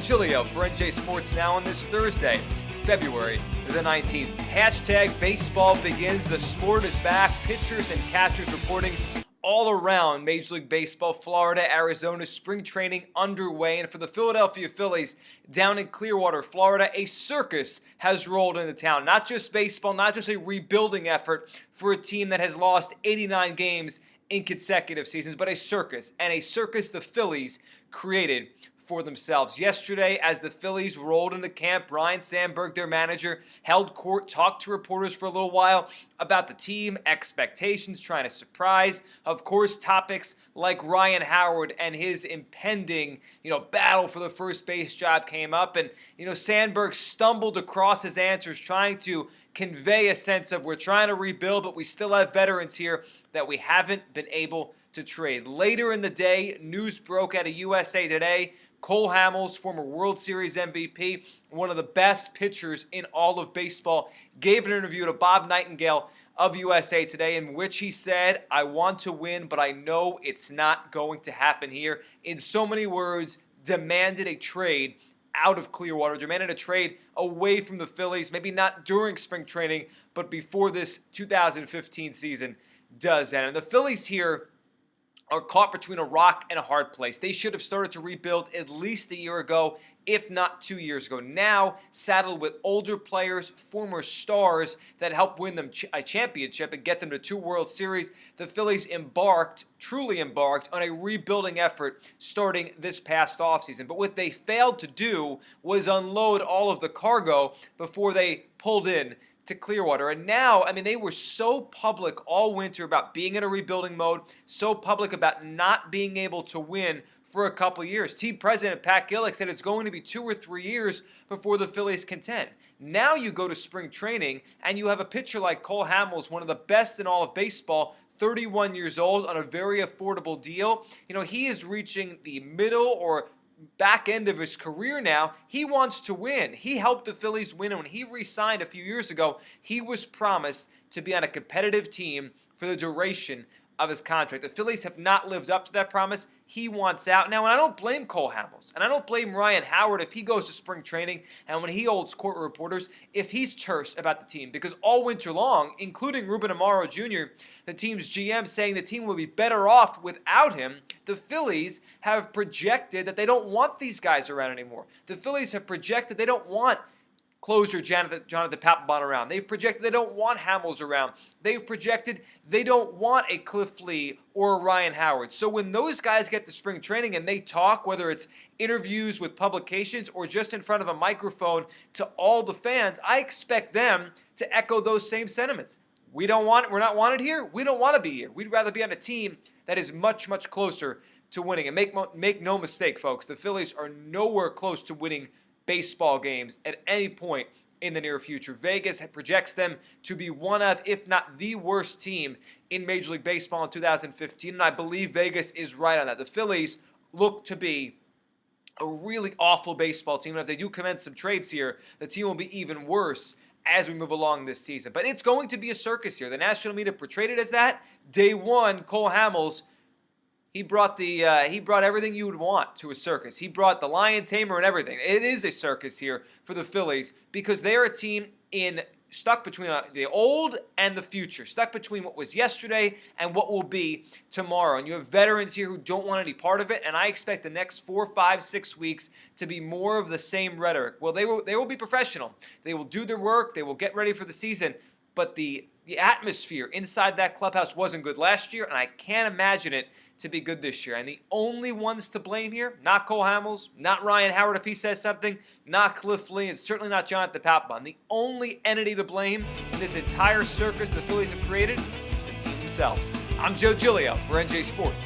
Giglio for NJ Sports Now on this Thursday, February the 19th. Hashtag baseball begins. The sport is back. Pitchers and catchers reporting all around Major League Baseball. Florida, Arizona, spring training underway. And for the Philadelphia Phillies down in Clearwater, Florida, a circus has rolled into town. Not just baseball, not just a rebuilding effort for a team that has lost 89 games in consecutive seasons, but a circus. And a circus the Phillies created for themselves. Yesterday, as the Phillies rolled into camp, Ryne Sandberg, their manager, held court, talked to reporters for a little while about the team, expectations, trying to surprise. Of course, topics like Ryan Howard and his impending, battle for the first base job came up. And, Sandberg stumbled across his answers, trying to convey a sense of we're trying to rebuild, but we still have veterans here that we haven't been able to trade. Later in the day, news broke out of USA Today. Cole Hamels, former World Series MVP, one of the best pitchers in all of baseball, gave an interview to Bob Nightingale of USA Today in which he said, "I want to win, but I know it's not going to happen here." In so many words, demanded a trade out of Clearwater, demanded a trade away from the Phillies, maybe not during spring training, but before this 2015 season does end. And the Phillies here are caught between a rock and a hard place. They should have started to rebuild at least a year ago, if not 2 years ago. Now, saddled with older players, former stars that helped win them a championship and get them to 2 World Series, the Phillies truly embarked on a rebuilding effort starting this past offseason. But what they failed to do was unload all of the cargo before they pulled in to Clearwater. And now, they were so public all winter about being in a rebuilding mode, so public about not being able to win for a couple years. Team president Pat Gillick said it's going to be 2 or 3 years before the Phillies contend. Now you go to spring training and you have a pitcher like Cole Hamels, one of the best in all of baseball, 31 years old on a very affordable deal. He is reaching the middle or back end of his career now. He wants to win. He helped the Phillies win, and when he re-signed a few years ago, he was promised to be on a competitive team for the duration of his contract. The Phillies have not lived up to that promise. He wants out now, and I don't blame Cole Hamels, and I don't blame Ryan Howard if he goes to spring training and when he holds court with reporters, if he's terse about the team, because all winter long, including Ruben Amaro Jr., the team's GM saying the team will be better off without him, the Phillies have projected that they don't want these guys around anymore. The Phillies have projected they don't want closer Jonathan Papelbon around. They've projected they don't want Hamels around. They've projected they don't want a Cliff Lee or a Ryan Howard. So when those guys get to spring training and they talk, whether it's interviews with publications or just in front of a microphone to all the fans, I expect them to echo those same sentiments. We're not wanted here. We don't want to be here. We'd rather be on a team that is much, much closer to winning. And make no mistake, folks, the Phillies are nowhere close to winning baseball games at any point in the near future. Vegas projects them to be one of, if not the worst team in Major League Baseball in 2015, and I believe Vegas is right on that. The Phillies look to be a really awful baseball team, and if they do commence some trades here, the team will be even worse as we move along this season. But it's going to be a circus here. The national media portrayed it as that. Day one, Cole Hamels, He brought everything you would want to a circus. He brought the lion tamer and everything. It is a circus here for the Phillies because they're a team stuck between the old and the future, stuck between what was yesterday and what will be tomorrow. And you have veterans here who don't want any part of it, and I expect the next 4, 5, 6 weeks to be more of the same rhetoric. Well, they will be professional. They will do their work. They will get ready for the season, but the atmosphere inside that clubhouse wasn't good last year, and I can't imagine it to be good this year. And the only ones to blame here, not Cole Hamels, not Ryan Howard if he says something, not Cliff Lee, and certainly not Jonathan Papelbon. The only entity to blame in this entire circus the Phillies have created, the team themselves. I'm Joe Giglio for NJ Sports.